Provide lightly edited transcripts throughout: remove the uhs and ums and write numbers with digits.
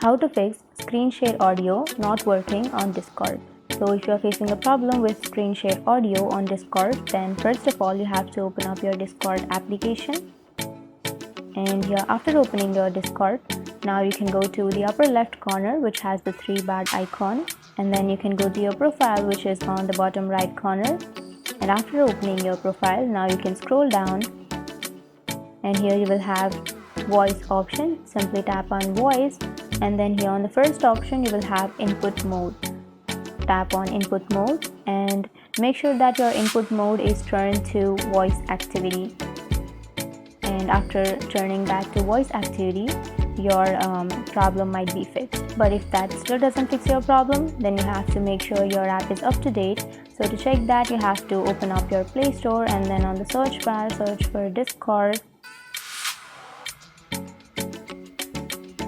How to fix screen share audio not working on Discord. So if you are facing a problem with screen share audio on Discord, then first of all you have to open up your Discord application. And here, after opening your Discord, now you can go to the upper left corner which has the 3-bar icon, and then you can go to your profile which is on the bottom right corner. And after opening your profile, now you can scroll down, and here you will have voice option. Simply tap on voice, and then here on the first option you will have input mode. Tap on input mode and make sure that your input mode is turned to voice activity. And after turning back to voice activity, your problem might be fixed. But if that still doesn't fix your problem, then you have to make sure your app is up to date. So to check that, you have to open up your Play Store, and then on the search bar search for Discord.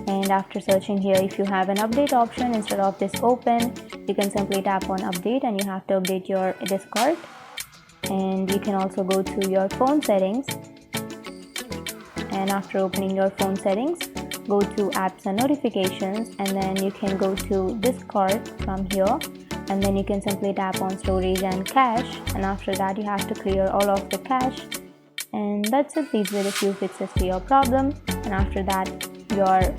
And after searching here, if you have an update option instead of this open, you can simply tap on update, and you have to update your Discord. And you can also go to your phone settings, and after opening your phone settings, go to apps and notifications, and then you can go to Discord from here, and then you can simply tap on storage and cache, and after that you have to clear all of the cache. And that's it. These were the few fixes to your problem, and after that your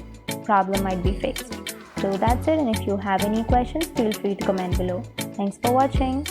problem might be fixed. So that's it, and if you have any questions, feel free to comment below. Thanks for watching.